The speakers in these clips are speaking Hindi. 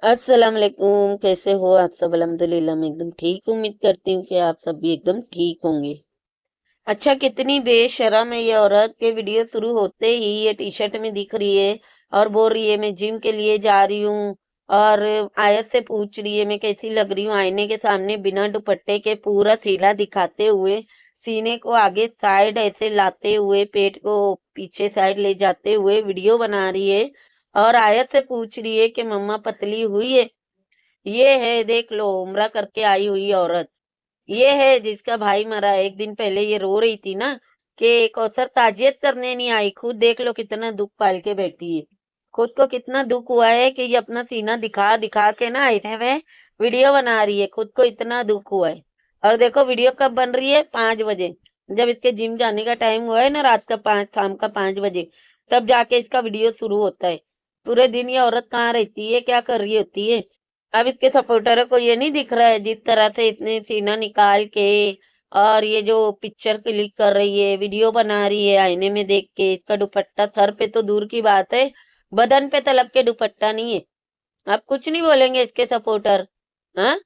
अस्सलाम वालेकुम। कैसे हो आप सब? अल्हम्दुलिल्लाह मैं एकदम ठीक हूँ। उम्मीद करती हूँ कि आप सब भी एकदम ठीक होंगे। अच्छा, कितनी बेशरम है ये औरत के वीडियो शुरू होते ही ये टी शर्ट में दिख रही है और बोल रही है मैं जिम के लिए जा रही हूँ। और आयत से पूछ रही है मैं कैसी लग रही हूँ, आईने के सामने बिना दुपट्टे के पूरा सीना दिखाते हुए, सीने को आगे साइड ऐसे लाते हुए, पेट को पीछे साइड ले जाते हुए वीडियो बना रही है। और आयत से पूछ रही है कि मम्मा पतली हुई है। ये है, देख लो, उम्रा करके आई हुई औरत। ये है जिसका भाई मरा। एक दिन पहले ये रो रही थी ना कि कौसर ताजियत करने नहीं आई। खुद देख लो कितना दुख पाल के बैठी है। खुद को कितना दुख हुआ है कि ये अपना सीना दिखा दिखा के ना आईने में वीडियो बना रही है। खुद को इतना दुख हुआ है। और देखो वीडियो कब बन रही है? 5 बजे, जब इसके जिम जाने का टाइम हुआ है ना, रात का 5, शाम का 5 बजे, तब जाके इसका वीडियो शुरू होता है। पूरे दिन ये औरत कहाँ रहती है, क्या कर रही होती है? अब इसके सपोर्टरों को ये नहीं दिख रहा है जिस तरह से इतने सीना निकाल के और ये जो पिक्चर क्लिक कर रही है, वीडियो बना रही है आईने में देख के। इसका दुपट्टा सर पे तो दूर की बात है, बदन पे तलक के दुपट्टा नहीं है। आप कुछ नहीं बोलेंगे इसके सपोर्टर? हाँ,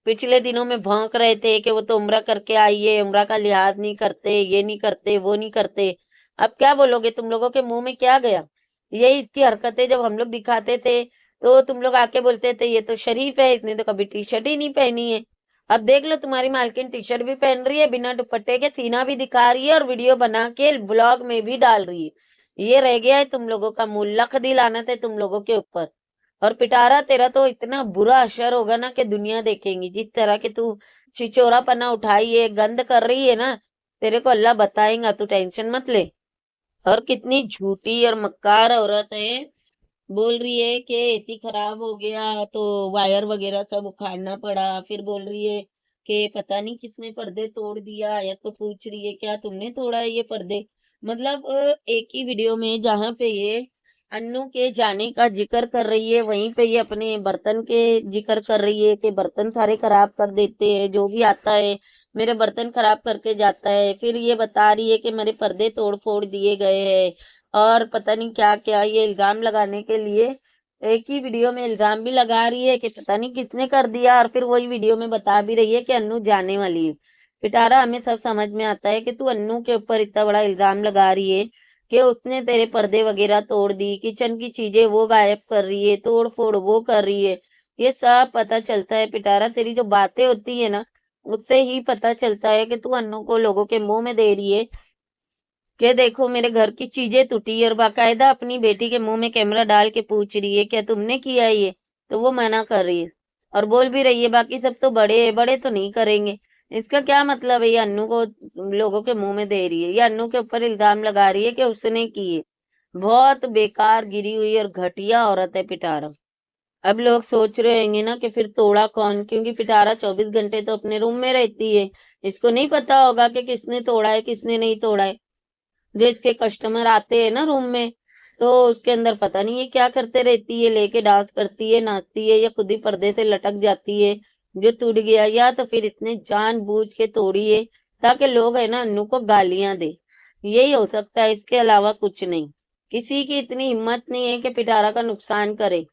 पिछले दिनों में भौंक रहे थे कि वो तो उम्रा करके आई है, उम्रा का लिहाज नहीं करते, ये नहीं करते, वो नहीं करते। अब क्या बोलोगे? तुम लोगों के मुंह में क्या गया? यही इसकी हरकतें जब हम लोग दिखाते थे तो तुम लोग आके बोलते थे ये तो शरीफ है, इसने तो कभी टी शर्ट ही नहीं पहनी है। अब देख लो, तुम्हारी मालकिन टी शर्ट भी पहन रही है, बिना दुपट्टे के सीना भी दिखा रही है और वीडियो बना के ब्लॉग में भी डाल रही है। ये रह गया है तुम लोगों का मुंह। लख दी लानत है तुम लोगों के ऊपर। और पिटारा, तेरा तो इतना बुरा असर होगा ना कि दुनिया देखेंगी। जिस तरह के तू छिचोरापना उठाई है, गंद कर रही है ना, तेरे को अल्लाह बताएगा, तू टेंशन मत ले। और कितनी झूठी और मक्कार औरत है। बोल रही है कि एसी खराब हो गया तो वायर वगैरह सब उखाड़ना पड़ा। फिर बोल रही है कि पता नहीं किसने पर्दे तोड़ दिया, या तो पूछ रही है क्या तुमने तोड़ा है ये पर्दे। मतलब एक ही वीडियो में जहां पे ये अन्नू के जाने का जिक्र कर रही है, वहीं पे ये अपने बर्तन के जिक्र कर रही है कि बर्तन सारे खराब कर देते हैं, जो भी आता है मेरे बर्तन खराब करके जाता है। फिर ये बता रही है कि मेरे पर्दे तोड़ फोड़ दिए गए हैं और पता नहीं क्या क्या, ये इल्जाम लगाने के लिए एक ही वीडियो में इल्जाम भी लगा रही है कि पता नहीं किसने कर दिया, और फिर वही वीडियो में बता भी रही है कि अन्नू जाने वाली है। पिटारा, हमें सब समझ में आता है कि तू अन्नू के ऊपर इतना बड़ा इल्जाम लगा रही है कि उसने तेरे पर्दे वगैरह तोड़ दी, किचन की चीजें वो गायब कर रही है, तोड़ फोड़ वो कर रही है। ये सब पता चलता है पिटारा, तेरी जो बातें होती है ना, उससे ही पता चलता है कि तू अन्नू को लोगों के मुंह में दे रही है कि देखो मेरे घर की चीजें टूटी, और बाकायदा अपनी बेटी के मुंह में कैमरा डाल के पूछ रही है क्या तुमने किया ये? तो वो मना कर रही है और बोल भी रही है बाकी सब तो बड़े हैं, बड़े तो नहीं करेंगे। इसका क्या मतलब है? ये अन्नू को लोगों के मुंह में दे रही है, ये अन्नू के ऊपर इल्जाम लगा रही है कि उसने की है। बहुत बेकार गिरी हुई और घटिया औरत है पिटारा। अब लोग सोच रहे होंगे ना कि फिर तोड़ा कौन, क्योंकि पिटारा 24 घंटे तो अपने रूम में रहती है। इसको नहीं पता होगा कि किसने तोड़ा है किसने नहीं तोड़ा है। जो इसके कस्टमर आते हैं ना रूम में, तो उसके अंदर पता नहीं ये क्या करते रहती है, लेके डांस करती है, नाचती है, या खुद ही पर्दे से लटक जाती है जो टूट गया, या तो फिर इसने जानबूझ के तोड़ी है ताकि लोग है ना अन्नू को गालियां दे। यही हो सकता है, इसके अलावा कुछ नहीं। किसी की इतनी हिम्मत नहीं है कि पिटारा का नुकसान करे।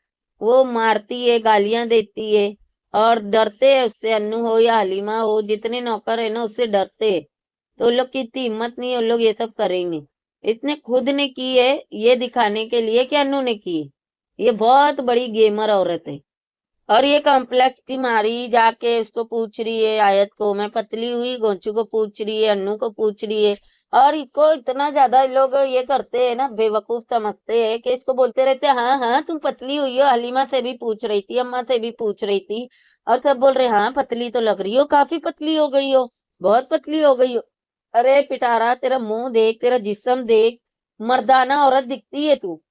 वो मारती है, गालियां देती है और डरते हैं उससे। अन्नू हो या हलीमा हो, जितने नौकर है ना उससे डरते हैं। तो उन लोग की इतनी हिम्मत नहीं है, उन लोग ये सब करेंगे। इसने खुद ने की है ये दिखाने के लिए कि अन्नू ने की है। ये बहुत बड़ी गेमर औरत है। और ये कॉम्प्लेक्स की मारी जाके उसको पूछ रही है, आयत को मैं पतली हुई, गोंचू को पूछ रही है, अन्नू को पूछ रही है। और इसको इतना ज्यादा लोग ये करते हैं ना, बेवकूफ समझते हैं कि इसको बोलते रहते हैं हाँ हाँ तुम पतली हुई हो, हलीमा से भी पूछ रही थी, अम्मा से भी पूछ रही थी, और सब बोल रहे हाँ पतली तो लग रही हो, काफी पतली हो गई हो, बहुत पतली हो गई हो। अरे पिटारा, तेरा मुंह देख, तेरा जिस्म देख, मर्दाना औरत दिखती है तू।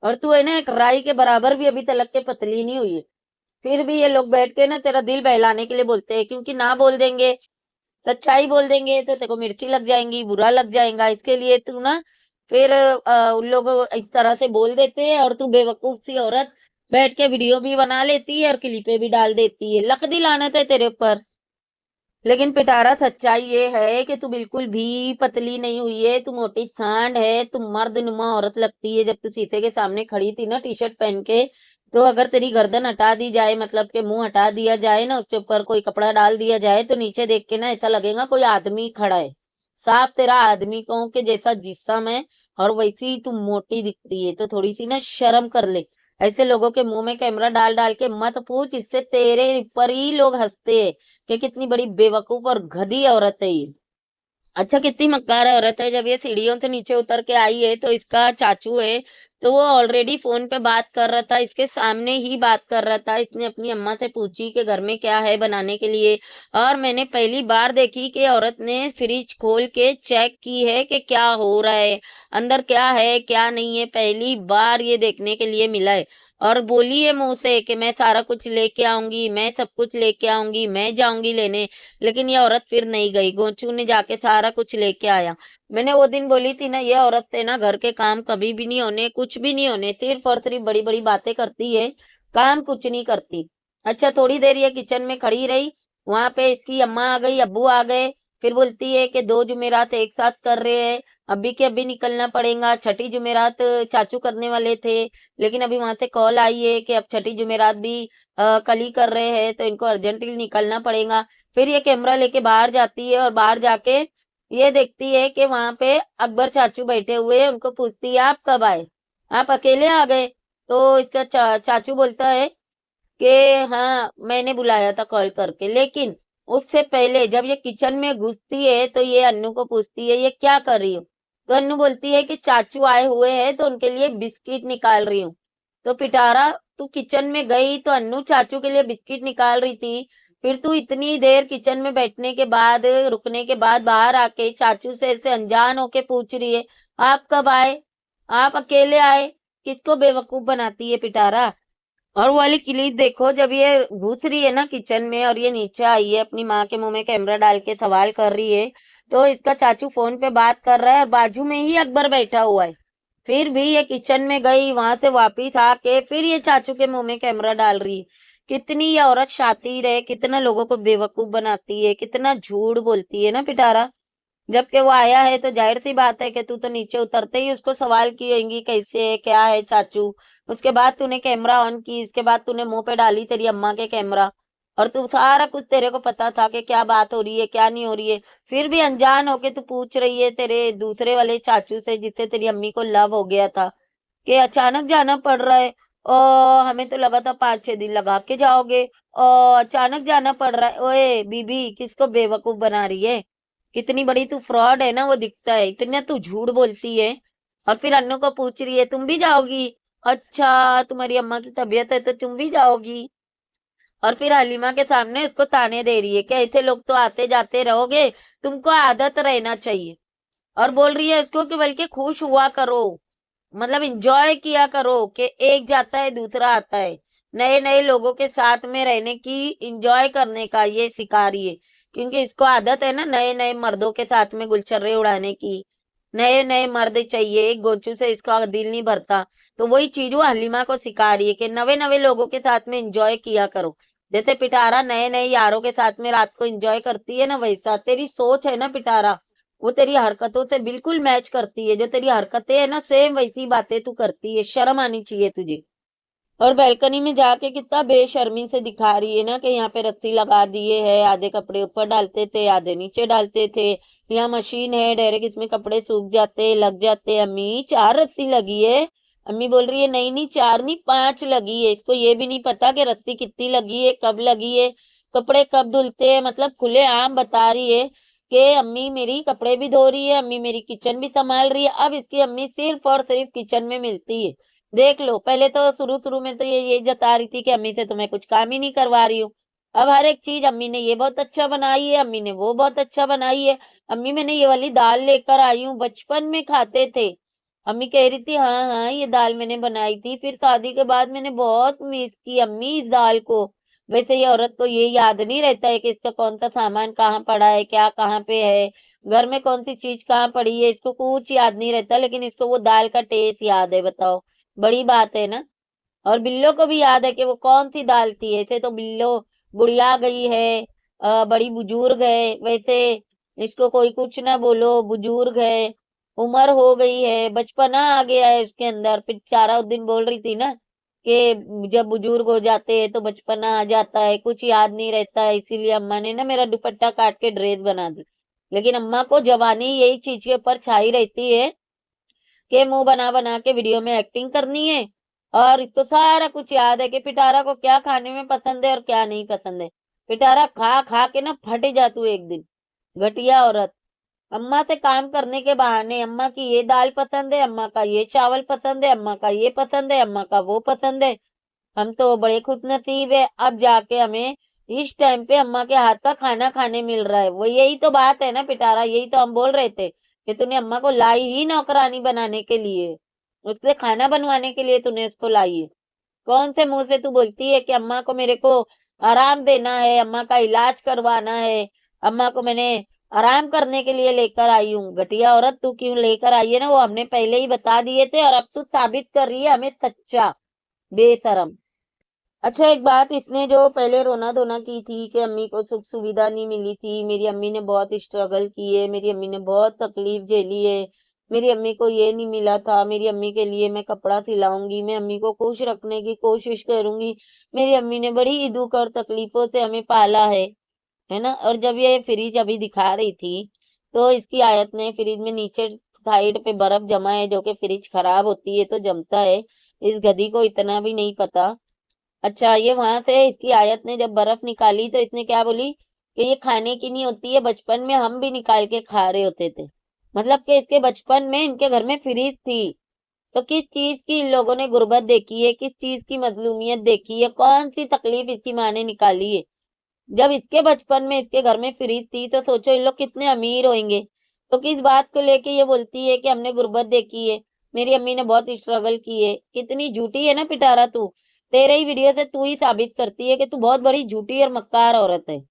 और तू है ना एक राई के बराबर भी अभी तलक के पतली नहीं हुई है। फिर भी ये लोग बैठ के ना तेरा दिल बहलाने के लिए बोलते हैं, क्योंकि ना बोल देंगे, सच्चाई बोल देंगे तो तेरे को मिर्ची लग जाएंगी, बुरा लग जाएगा। इसके लिए तू ना फिर उन लोग इस तरह से बोल देते हैं, और तू बेवकूफ सी औरत बैठ के वीडियो भी बना लेती है और क्लिपे भी डाल देती है। लकदी लानत है तेरे ऊपर। लेकिन पिटारा, सच्चाई ये है कि तू बिल्कुल भी पतली नहीं हुई है, तू मोटी सांड है, तू मर्दनुमा औरत लगती है। जब तू शीशे के सामने खड़ी थी ना टी शर्ट पहन के, तो अगर तेरी गर्दन हटा दी जाए, मतलब कि मुंह हटा दिया जाए ना, उसके ऊपर कोई कपड़ा डाल दिया जाए, तो नीचे देख के ना ऐसा लगेगा कोई आदमी खड़ा है। साफ तेरा आदमी को के जैसा जिस्म है, और वैसी ही तू मोटी दिखती है। तो थोड़ी सी ना शर्म कर ले। ऐसे लोगों के मुंह में कैमरा डाल डाल के मत पूछ, इससे तेरे ऊपर ही लोग हंसते हैं कि कितनी बड़ी बेवकूफ और गधी औरत है ये। अच्छा, कितनी मक्कार औरत है। जब ये सीढ़ियों से नीचे उतर के आई है, तो इसका चाचू है, तो वो ऑलरेडी फोन पे बात कर रहा था, इसके सामने ही बात कर रहा था। इसने अपनी अम्मा से पूछी कि घर में क्या है बनाने के लिए। और मैंने पहली बार देखी कि औरत ने फ्रिज खोल के चेक की है कि क्या हो रहा है, अंदर क्या है क्या नहीं है। पहली बार ये देखने के लिए मिला है। और बोली है मुंह से कि मैं सारा कुछ लेके आऊंगी, मैं सब कुछ लेके आऊंगी, मैं जाऊंगी लेने। लेकिन ये औरत फिर नहीं गई, गोचू ने जाके सारा कुछ लेके आया। मैंने वो दिन बोली थी ना, ये औरत से ना घर के काम कभी भी नहीं होने, कुछ भी नहीं होने, सिर्फ और सिर्फ बड़ी बड़ी बातें करती है, काम कुछ नहीं करती। अच्छा, थोड़ी देर ये किचन में खड़ी रही, वहां पे इसकी अम्मा आ गई, अब्बू आ गए। फिर बोलती है कि 2 जुमेरात एक साथ कर रहे हैं, अभी के अभी निकलना पड़ेगा। छठी जुमेरात चाचू करने वाले थे, लेकिन अभी वहां से कॉल आई है कि अब छठी जुमेरात भी कल ही कर रहे हैं, तो इनको अर्जेंटली निकलना पड़ेगा। फिर ये कैमरा लेके बाहर जाती है, और बाहर जाके ये देखती है कि वहां पे अकबर चाचू बैठे हुए हैं। उनको पूछती है, आप कब आए, आप अकेले आ गए? तो इसका चाचू बोलता है कि हाँ, मैंने बुलाया था कॉल करके। लेकिन उससे पहले जब ये किचन में घुसती है, तो ये अन्नू को पूछती है, ये क्या कर रही हो? तो अन्नू बोलती है कि चाचू आए हुए हैं, तो उनके लिए बिस्किट निकाल रही हूँ। तो पिटारा, तू किचन में गई तो अन्नू चाचू के लिए बिस्किट निकाल रही थी, फिर तू इतनी देर किचन में बैठने के बाद, रुकने के बाद बाहर आके चाचू से ऐसे अनजान होके पूछ रही है, आप कब आए, आप अकेले आए? किसको बेवकूफ बनाती है पिटारा। और वो वाली क्लिप देखो, जब ये घुस रही है ना किचन में, और ये नीचे आई है, अपनी माँ के मुंह में कैमरा डाल के सवाल कर रही है, तो इसका चाचू फोन पे बात कर रहा है, और बाजू में ही अकबर बैठा हुआ है। फिर भी ये किचन में गई, वहां से वापिस आके फिर ये चाचू के मुंह में कैमरा डाल रही है। कितनी ये औरत शातिर है, कितना लोगों को बेवकूफ बनाती है, कितना झूठ बोलती है ना पिटारा। जबकि वो आया है, तो जाहिर सी बात है कि तू तो नीचे उतरते ही उसको सवाल की होंगी, कैसे है, क्या है चाचू। उसके बाद तूने कैमरा ऑन की, उसके बाद तूने मुंह पे डाली तेरी अम्मा के कैमरा, और तू सारा कुछ तेरे को पता था कि क्या बात हो रही है क्या नहीं हो रही है। फिर भी अनजान होके तू पूछ रही है तेरे दूसरे वाले चाचू से, जिससे तेरी अम्मी को लव हो गया था, कि अचानक जाना पड़ रहा है। और हमें तो लगा था 5-6 दिन लगा के जाओगे, और अचानक जाना पड़ रहा है। ओए बीबी, किसको बेवकूफ बना रही है? कितनी बड़ी तू फ्रॉड है ना, वो दिखता है, इतना तू झूठ बोलती है। और फिर अन्नू को पूछ रही है, तुम भी जाओगी? अच्छा, तुम्हारी अम्मा की तबीयत है तो तुम भी जाओगी? और फिर हलीमा के सामने उसको ताने दे रही है कि ऐसे लोग तो आते जाते रहोगे, तुमको आदत रहना चाहिए। और बोल रही है उसको कि बल्कि खुश हुआ करो, मतलब एंजॉय किया करो, कि एक जाता है दूसरा आता है। नए नए लोगों के साथ में रहने की, एंजॉय करने का ये सिखा रही है। क्योंकि इसको आदत है ना नए नए मर्दों के साथ में गुलछर्रे उड़ाने की, नए नए मर्द चाहिए, एक गोचू से इसका दिल नहीं भरता। तो वही चीज वो हलीमा को सिखा रही है कि नवे नवे लोगों के साथ में एंजॉय किया करो। जैसे पिटारा नए नए यारों के साथ में रात को एंजॉय करती है ना, वैसा तेरी सोच है ना पिटारा, वो तेरी हरकतों से बिल्कुल मैच करती है। जो तेरी हरकतें है ना, सेम वैसी बातें तू करती है। शर्म आनी चाहिए तुझे। और बालकनी में जाके कितना बेशर्मी से दिखा रही है ना कि यहाँ पे रस्सी लगा दिए है, आधे कपड़े ऊपर डालते थे, आधे नीचे डालते थे, यहाँ मशीन है, डायरेक्ट इसमें कपड़े सूख जाते, लग जाते। अम्मी, 4 रस्सी लगी है। अम्मी बोल रही है, नहीं नहीं, 4 नहीं, 5 लगी है। इसको ये भी नहीं पता कि रस्सी कितनी लगी है, कब लगी है, कपड़े कब धुलते हैं। मतलब खुले आम बता रही है कि अम्मी मेरी कपड़े भी धो रही है, अम्मी मेरी किचन भी संभाल रही है। अब इसकी अम्मी सिर्फ और सिर्फ किचन में मिलती है। देख लो, पहले तो शुरू शुरू में तो ये जता रही थी कि अम्मी से तो मैं कुछ काम ही नहीं करवा रही हूँ। अब हर एक चीज अम्मी ने ये बहुत अच्छा बनाई है, अम्मी ने वो बहुत अच्छा बनाई है, अम्मी मैंने ये वाली दाल लेकर आई हूँ, बचपन में खाते थे। अम्मी कह रही थी, हाँ हाँ, ये दाल मैंने बनाई थी, फिर शादी के बाद मैंने बहुत मिस की अम्मी इस दाल को। वैसे ये औरत को ये याद नहीं रहता है कि इसका कौन सा सामान कहाँ पड़ा है, क्या कहाँ पे है, घर में कौन सी चीज कहाँ पड़ी है, इसको कुछ याद नहीं रहता। लेकिन इसको वो दाल का टेस्ट याद है, बताओ, बड़ी बात है ना। और बिल्लो को भी याद है कि वो कौन सी दाल थी। ऐसे तो बिल्लो बुढ़िया गई है, बड़ी बुजुर्ग है। वैसे इसको कोई कुछ ना बोलो, बुजुर्ग है, उम्र हो गई है, बचपना आ गया है उसके अंदर। फिर चारा उस दिन बोल रही थी ना कि जब बुजुर्ग हो जाते हैं तो बचपना आ जाता है, कुछ याद नहीं रहता है, इसीलिए अम्मा ने ना मेरा दुपट्टा काट के ड्रेस बना दी। लेकिन अम्मा को जवानी यही चीज के ऊपर छाई रहती है कि मुंह बना बना के वीडियो में एक्टिंग करनी है, और इसको सारा कुछ याद है कि पिटारा को क्या खाने में पसंद है और क्या नहीं पसंद है। पिटारा खा खा के ना फट जा तू एक दिन, घटिया औरत। अम्मा से काम करने के बहाने अम्मा की ये दाल पसंद है, अम्मा का ये चावल पसंद है, अम्मा का ये पसंद है, अम्मा का वो पसंद है। हम तो बड़े खुशनसीब है, अब जाके हमें इस टाइम पे अम्मा के हाथ का खाना खाने मिल रहा है। वो यही तो बात है ना पिटारा, यही तो हम बोल रहे थे कि तूने अम्मा को लाई ही नौकरानी बनाने के लिए, उससे खाना बनवाने के लिए तूने उसको लाई है। कौन से मुंह से तू बोलती है कि अम्मा को मेरे को आराम देना है, अम्मा का इलाज करवाना है, अम्मा को मैंने आराम करने के लिए लेकर आई हूँ। घटिया औरत, तू क्यों लेकर आई है ना, वो हमने पहले ही बता दिए थे, और अब तू साबित कर रही है हमें सच्चा, बेशरम। अच्छा, एक बात, इसने जो पहले रोना धोना की थी कि अम्मी को सुख सुविधा नहीं मिली थी, मेरी अम्मी ने बहुत स्ट्रगल की है, मेरी अम्मी ने बहुत तकलीफ झेली है, मेरी अम्मी को ये नहीं मिला था, मेरी अम्मी के लिए मैं कपड़ा सिलाऊंगी, मैं अम्मी को खुश रखने की कोशिश करूंगी, मेरी अम्मी ने बड़ी दुख और तकलीफों से हमें पाला है ना। और जब ये फ्रिज अभी दिखा रही थी, तो इसकी आयत ने फ्रिज में नीचे साइड पे बर्फ जमा है, जो कि फ्रिज खराब होती है तो जमता है, इस गधी को इतना भी नहीं पता। अच्छा, ये वहां से इसकी आयत ने जब बर्फ निकाली तो इसने क्या बोली कि ये खाने की नहीं होती है, बचपन में हम भी निकाल के खा रहे होते थे। मतलब कि इसके बचपन में इनके घर में फ्रिज थी। तो किस चीज की इन लोगों ने गुर्बत देखी है, किस चीज की मजलूमियत देखी है, कौन सी तकलीफ इसकी माँ ने निकाली है। जब इसके बचपन में इसके घर में फ्रिज थी तो सोचो इन लोग कितने अमीर होंगे। तो किस बात को लेके ये बोलती है कि हमने गुर्बत देखी है, मेरी अम्मी ने बहुत स्ट्रगल की है। कितनी झूठी है ना पिटारा तू, तेरे ही वीडियो से तू ही साबित करती है कि तू बहुत बड़ी झूठी और मक्कार औरत है।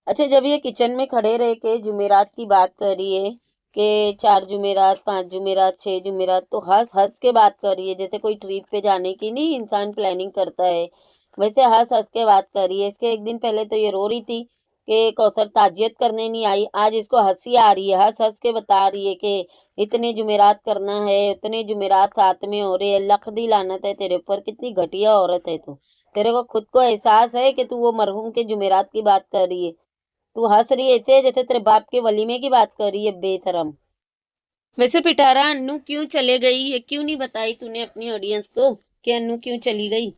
अच्छा, जब ये किचन में खड़े रह के जुमेरात की बात कर रही है कि 4 जुमेरात, 5 जुमेरात, 6 जुमेरात, तो हंस हंस के बात कर रही है, जैसे कोई ट्रिप पे जाने की नहीं इंसान प्लानिंग करता है, वैसे हंस हंस के बात कर रही है। इसके एक दिन पहले तो ये रो रही थी कि कौसर ताजियत करने नहीं आई, आज इसको हंसी आ रही है, हंस हंस के बता रही है कि इतने जुमेरात करना है, उतने जुमेरात साथ में हो रहे हैं, लख दी लानत है तेरे ऊपर, कितनी घटिया औरत है तू। तेरे को खुद को एहसास है कि तू वो मरहूम के जुमेरात की बात कर रही है? तू हंस रही है ऐसे जैसे तेरे बाप के वलीमे की बात कर रही है, बेशरम। वैसे पिटारा, अन्नू क्यों चले गई, ये क्यों नहीं बताई तूने अपनी ऑडियंस को कि अन्नू क्यों चली गई?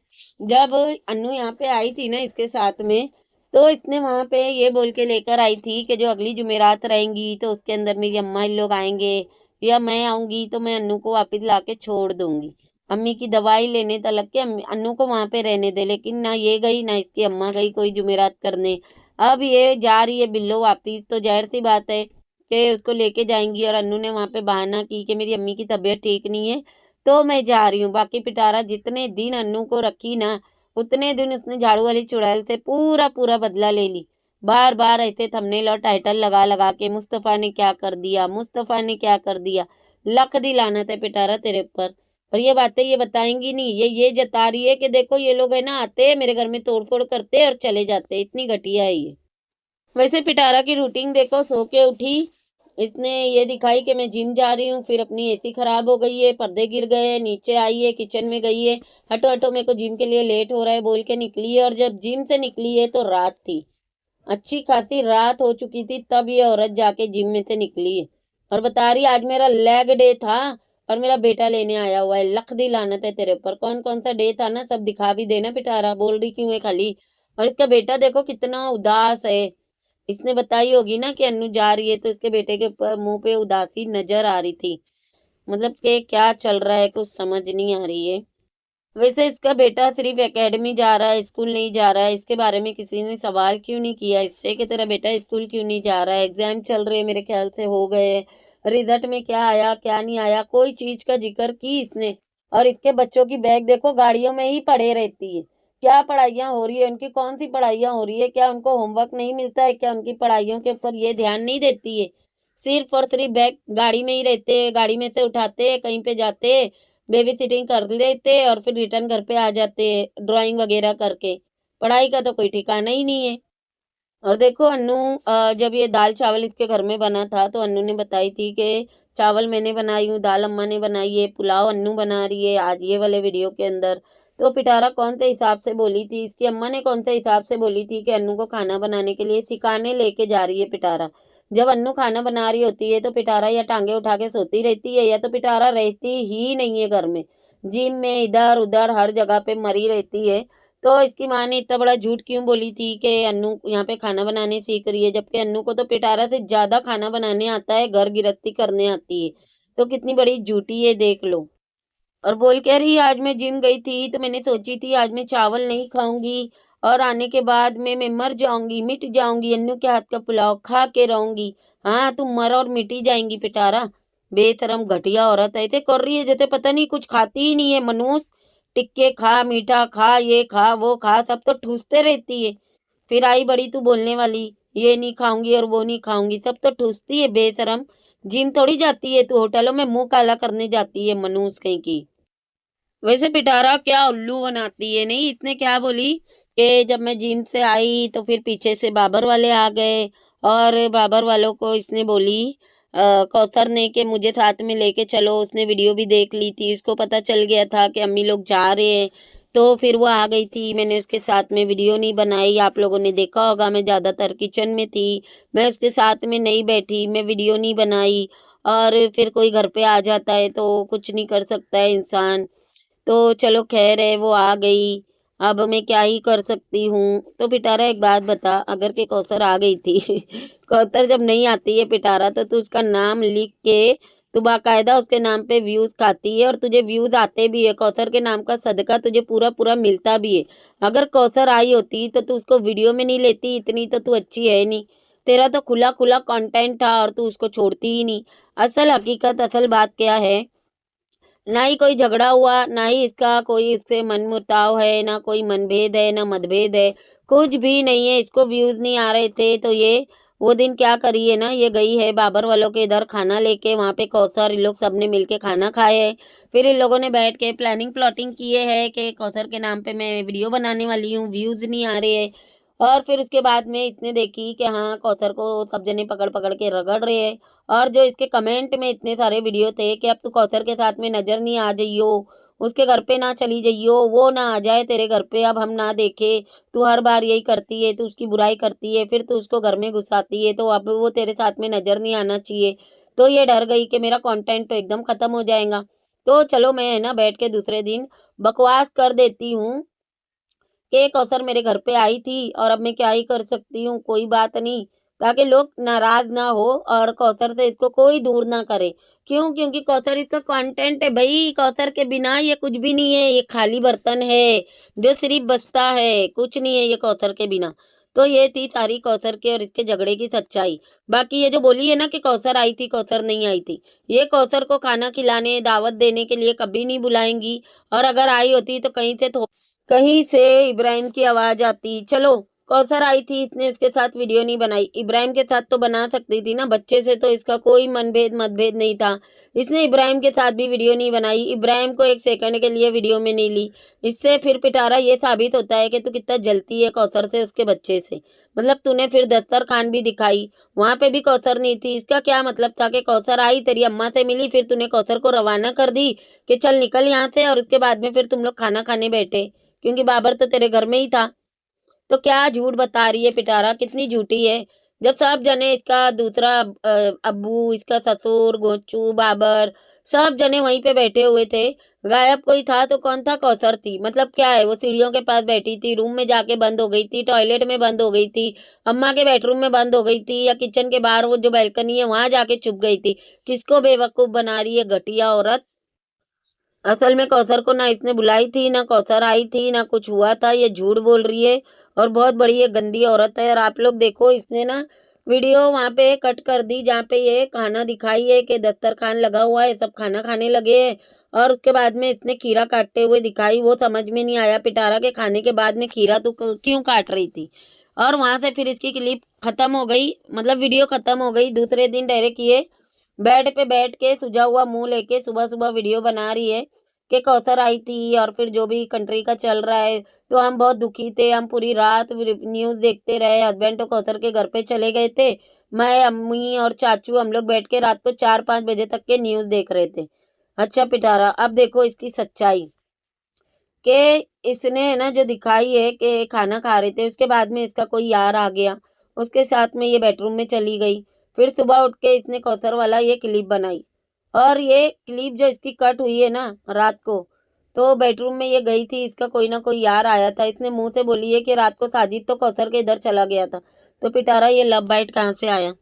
जब अन्नू यहाँ पे आई थी ना इसके साथ में, तो इसने वहां पे ये बोल के लेकर आई थी कि जो अगली जुमेरात रहेंगी तो उसके अंदर मेरी अम्मा इन लोग आएंगे, या मैं आऊंगी तो मैं अन्नू को वापस लाके छोड़ दूंगी, अम्मी की दवाई लेने तलक के अन्नू को वहां पे रहने दे। लेकिन ना ये गई ना इसकी अम्मा गई कोई जुमेरात करने। अब ये जा रही है बिल्लो वापिस, तो जाहिर सी बात है कि उसको लेके जाएंगी, और अन्नू ने वहां पे बहाना की कि मेरी अम्मी की तबीयत ठीक नहीं है तो मैं जा रही हूँ। बाकी पिटारा जितने दिन अन्नू को रखी ना, उतने दिन उसने झाड़ू वाली चुड़ैल से पूरा पूरा बदला ले ली। बार बार ऐसे थंबनेल और टाइटल लगा लगा के मुस्तफा ने क्या कर दिया, मुस्तफा ने क्या कर दिया। लख दी लानत है पिटारा तेरे ऊपर। और ये बातें ये बताएंगी नहीं, ये जता रही है कि देखो ये लोग है ना, आते हैं मेरे घर में तोड़ फोड़ करते हैं और चले जाते हैं, इतनी घटिया है ये। वैसे पिटारा की रूटीन देखो, सो के उठी, इसने ये दिखाई कि मैं जिम जा रही हूँ, फिर अपनी एसी खराब हो गई है, पर्दे गिर गए, नीचे आई है, किचन में गई है, हटो हटो मेरे को जिम के लिए लेट हो रहा है बोल के निकली है। और जब जिम से निकली है तो रात थी, अच्छी खासी रात हो चुकी थी, तब ये औरत जाके जिम में से निकली है और बता रही आज मेरा लेग डे था और मेरा बेटा लेने आया हुआ है। लख दी लानत है तेरे ऊपर, कौन कौन सा डे था ना सब दिखा भी देना पिटारा, बोल रही क्यों है खाली। और इसका बेटा देखो कितना उदास है, इसने बताई होगी ना कि अन्नू जा रही है, तो इसके बेटे के ऊपर मुंह पे उदासी नजर आ रही थी। मतलब कि क्या चल रहा है कुछ समझ नहीं आ रही है। वैसे इसका बेटा सिर्फ एकेडमी जा रहा है, स्कूल नहीं जा रहा है, इसके बारे में किसी ने सवाल क्यों नहीं किया इससे कि तेरा बेटा स्कूल क्यों नहीं जा रहा है? एग्जाम चल रहे मेरे ख्याल से हो गए, रिजल्ट में क्या आया क्या नहीं आया, कोई चीज का जिक्र की इसने? और इसके बच्चों की बैग देखो गाड़ियों में ही पड़े रहती है। क्या पढ़ाइयाँ हो रही है उनकी, कौन सी पढ़ाइयाँ हो रही है? क्या उनको होमवर्क नहीं मिलता है? क्या उनकी पढ़ाइयों के ऊपर ये ध्यान नहीं देती है? सिर्फ और सिर्फ बैग गाड़ी में ही रहते हैं, गाड़ी में से उठाते हैं, कहीं पे जाते हैं, बेबी सिटिंग कर लेते और फिर रिटर्न घर पे आ जाते ड्राइंग वगैरह करके। पढ़ाई का तो कोई ठिकाना ही नहीं है। और देखो अन्नू, जब ये दाल चावल इसके घर में बना था तो अन्नू ने बताई थी कि चावल मैंने बनाई हूँ, दाल अम्मा ने बनाई है, पुलाव अन्नू बना रही है आज ये वाले वीडियो के अंदर। तो पिटारा कौन से हिसाब से बोली थी, इसकी अम्मा ने कौन से हिसाब से बोली थी कि अन्नू को खाना बनाने के लिए सिखाने लेके जा रही है पिटारा। जब अन्नू खाना बना रही होती है तो पिटारा या टांगे उठा के सोती रहती है या तो पिटारा रहती ही नहीं है घर में, जिम में इधर उधर हर जगह पे मरी रहती है। तो इसकी माँ ने इतना बड़ा झूठ क्यों बोली थी कि अन्नू यहाँ पे खाना बनाने सीख रही है, जबकि अन्नू को तो पिटारा से ज्यादा खाना बनाने आता है, घर गृहस्थी करने आती है। तो कितनी बड़ी झूठी है देख लो। और बोल कह रही आज मैं जिम गई थी तो मैंने सोची थी आज मैं चावल नहीं खाऊंगी और आने के बाद मैं मर जाऊंगी, मिट जाऊंगी, अन्नू के हाथ का पुलाव खा के रहूंगी। हाँ तुम मर और मिट ही जाएंगी पिटारा। बेशरम घटिया औरत ऐसे कर रही है जैसे पता नहीं कुछ खाती ही नहीं है मनुष्य। टिक्के खा, मीठा खा, ये खा वो खा, सब तो ठूसते रहती है। फिर आई बड़ी तू बोलने वाली, ये नहीं खाऊंगी और वो नहीं खाऊंगी, सब तो ठूसती है बेशरम। जिम थोड़ी जाती है तू, होटलों में मुंह काला करने जाती है मनुष्य कहीं की। वैसे पिटारा क्या उल्लू बनाती है, नहीं इसने क्या बोली कि जब मैं जिम से आई तो फिर पीछे से बाबर वाले आ गए और बाबर वालों को इसने बोली कौसर ने कि मुझे साथ में लेके चलो। उसने वीडियो भी देख ली थी, उसको पता चल गया था कि अम्मी लोग जा रहे हैं। तो फिर वो आ गई थी, मैंने उसके साथ में वीडियो नहीं बनाई, आप लोगों ने देखा होगा मैं ज़्यादातर किचन में थी, मैं उसके साथ में नहीं बैठी, मैं वीडियो नहीं बनाई। और फिर कोई घर पे आ जाता है तो कुछ नहीं कर सकता है इंसान। तो चलो खैर है वो आ गई, अब मैं क्या ही कर सकती हूँ। तो पिटारा एक बात बता, अगर के कौसर आ गई थी कौसर जब नहीं आती है पिटारा तो तू उसका नाम लिख के तू बाकायदा उसके नाम पे व्यूज खाती है और तुझे व्यूज आते भी है, कौसर के नाम का सदका तुझे पूरा पूरा मिलता भी है। अगर कौसर आई होती तो तू उसको वीडियो में नहीं लेती, इतनी तो तू अच्छी है नहीं। तेरा तो खुला खुला कंटेंट था और तू उसको छोड़ती ही नहीं। असल हकीकत असल बात क्या है, ना ही कोई झगड़ा हुआ, ना ही इसका कोई इससे मनमुटाव है, ना कोई मनभेद है, ना मतभेद है, कुछ भी नहीं है। इसको व्यूज नहीं आ रहे थे तो ये वो दिन क्या करी है ना, ये गई है बाबर वालों के इधर खाना लेके, वहां पे कौसर इन लोग सबने मिलके खाना खाए है। फिर इन लोगों ने बैठ के प्लानिंग प्लॉटिंग किए है कि कौसर के नाम पे मैं वीडियो बनाने वाली हूँ, व्यूज नहीं आ रहे हैं। और फिर उसके बाद में इसने देखी कि हाँ कौसर को सब जने पकड़ पकड़ के रगड़ रहे हैं। और जो इसके कमेंट में इतने सारे वीडियो थे कि अब तू कौसर के साथ में नजर नहीं आ जाइयो, उसके घर पे ना चली जाइयो, वो ना आ जाए तेरे घर पे, अब हम ना देखे। तू हर बार यही करती है, तू उसकी बुराई करती है, फिर तू उसको घर में घुसाती है, तो अब वो तेरे साथ में नजर नहीं आना चाहिए। तो ये डर गई कि मेरा कंटेंट तो एकदम खत्म हो जाएगा। तो चलो मैं है ना बैठ के दूसरे दिन बकवास कर देती हूँ कि कौसर मेरे घर पे आई थी और अब मैं क्या ही कर सकती हूँ, कोई बात नहीं, ताकि लोग नाराज ना हो और कौसर से इसको कोई दूर ना करे। क्यों? क्योंकि कौसर इसका कंटेंट है भाई, कौसर के बिना ये कुछ भी नहीं है, ये खाली बर्तन है जो सिर्फ बसता है, कुछ नहीं है ये कौसर के बिना। तो ये थी सारी कौसर के और इसके झगड़े की सच्चाई। बाकी ये जो बोली है ना कि कौसर आई थी कौसर नहीं आई थी, ये कौसर को खाना खिलाने दावत देने के लिए कभी नहीं बुलाएंगी। और अगर आई होती तो कहीं से इब्राहिम की आवाज आती, चलो कौसर आई थी इसने उसके साथ वीडियो नहीं बनाई, इब्राहिम के साथ तो बना सकती थी ना, बच्चे से तो इसका कोई मनभेद मतभेद नहीं था। इसने इब्राहिम के साथ भी वीडियो नहीं बनाई, इब्राहिम को एक सेकंड के लिए वीडियो में नहीं ली। इससे फिर पिटारा ये साबित होता है कि तू कितना जलती है कौसर से, उसके बच्चे से। मतलब तूने फिर दस्तरखान भी दिखाई, वहां पे भी कौसर नहीं थी, इसका क्या मतलब था कि कौसर आई तेरी अम्मा से मिली फिर तूने कौसर को रवाना कर दी कि चल निकल यहाँ से, और उसके बाद में फिर तुम लोग खाना खाने बैठे क्योंकि बाबर तो तेरे घर में ही था। तो क्या झूठ बता रही है पिटारा, कितनी झूठी है। जब सब जने इसका दूसरा अब्बू, इसका ससुर, गोचू, बाबर, सब जने वहीं पे बैठे हुए थे, गायब कोई था तो कौन था? कौसर थी। मतलब क्या है, वो सीढ़ियों के पास बैठी थी, रूम में जाके बंद हो गई थी, टॉयलेट में बंद हो गई थी, अम्मा के बेडरूम में बंद हो गई थी, या किचन के बाहर वो जो बैल्कनी है वहां जाके छुप गई थी। किसको बेवकूफ बना रही है घटिया औरत। असल में कौसर को ना इसने बुलाई थी, ना कौसर आई थी, ना कुछ हुआ था, ये झूठ बोल रही है और बहुत बड़ी ये गंदी औरत है। और आप लोग देखो इसने ना वीडियो वहां पे कट कर दी जहाँ पे ये खाना दिखाई है कि दस्तरखान लगा हुआ है, सब खाना खाने लगे हैं। और उसके बाद में इसने खीरा काटते हुए दिखाई, वो समझ में नहीं आया पिटारा के खाने के बाद में खीरा तू क्यों काट रही थी। और वहां से फिर इसकी क्लिप खत्म हो गई, मतलब वीडियो खत्म हो गई। दूसरे दिन डायरेक्ट ये बेड पे बैठ के सुजा हुआ मुंह लेके सुबह सुबह वीडियो बना रही है कि कौसर आई थी और फिर जो भी कंट्री का चल रहा है, तो हम बहुत दुखी थे, हम पूरी रात न्यूज़ देखते रहे, हस्बैंड तो कौसर के घर पे चले गए थे, मैं अम्मी और चाचू हम लोग बैठ के रात को 4-5 बजे तक के न्यूज़ देख रहे थे। अच्छा पिटारा, अब देखो इसकी सच्चाई कि इसने है ना जो दिखाई है कि खाना खा रहे थे, उसके बाद में इसका कोई यार आ गया, उसके साथ में ये बेडरूम में चली गई। फिर सुबह उठ के इसने कौसर वाला ये क्लिप बनाई और ये क्लिप जो इसकी कट हुई है ना रात को, तो बेडरूम में ये गई थी, इसका कोई ना कोई यार आया था, इसने मुँह से बोली है कि रात को साजिद तो कौसर के इधर चला गया था। तो पिटारा ये लव बाइट कहाँ से आया?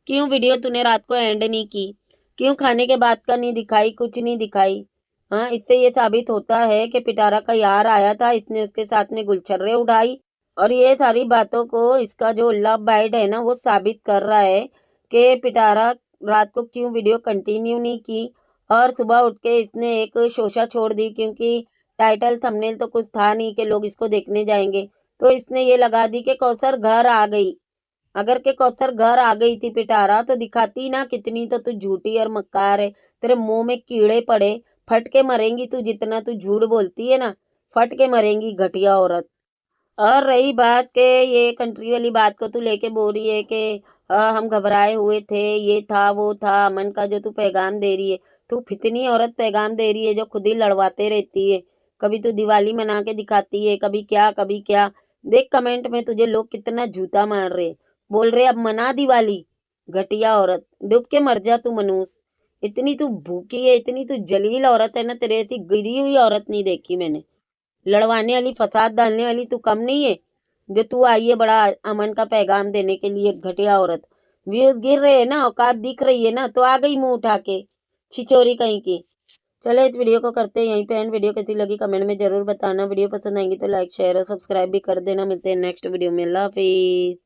क्यों वीडियो तूने रात को एंड नहीं की? क्यों खाने के बाद का नहीं दिखाई, कुछ नहीं दिखाई? हाँ, इससे ये साबित होता है कि पिटारा का यार आया था, इसने उसके साथ में गुलछर्रे उड़ाई और ये सारी बातों को इसका जो लव बाइट है ना वो साबित कर रहा है कि पिटारा रात को क्यों वीडियो कंटिन्यू नहीं की और सुबह उठ के इसने एक शोशा छोड़ दी, क्योंकि टाइटल थंबनेल तो कुछ था नहीं कि लोग इसको देखने जाएंगे। तो इसने ये लगा दी कि कौसर घर आ गई। अगर के कौसर घर आ गई थी पिटारा तो दिखाती ना कितनी तो तू झूठी और मक्कार है। तेरे मुंह में कीड़े पड़े, फट के मरेंगी तू, जितना तू झूठ बोलती है ना, फट के मरेंगी घटिया औरत। और रही बात के ये कंट्री वाली बात को तू लेके बोल रही है कि हम घबराए हुए थे, ये था वो था, अमन का जो तू पैगाम दे रही है, तू फितनी औरत पैगाम दे रही है जो खुद ही लड़वाते रहती है। कभी तू दिवाली मना के दिखाती है, कभी क्या कभी क्या। देख कमेंट में तुझे लोग कितना जूता मार रहे, बोल रहे अब मना दिवाली। घटिया औरत, डूब के मर जा तू मनूस। इतनी तू भूखी है, इतनी तू जलील औरत है ना, तेरे ऐसी गिरी हुई औरत नहीं देखी मैंने। लड़वाने वाली, फसाद डालने वाली तू कम नहीं है, जो तू आई है बड़ा अमन का पैगाम देने के लिए। घटिया औरत, व्यूज गिर रहे हैं ना, औकात दिख रही है ना, तो आ गई मुंह उठा के, छिचोरी कहीं की। चले इस वीडियो को करते हैं यहीं पे एंड। वीडियो कैसी लगी कमेंट में जरूर बताना। वीडियो पसंद आएंगी तो लाइक शेयर और सब्सक्राइब भी कर देना। मिलते हैं नेक्स्ट वीडियो में। अल्लाह हाफिज।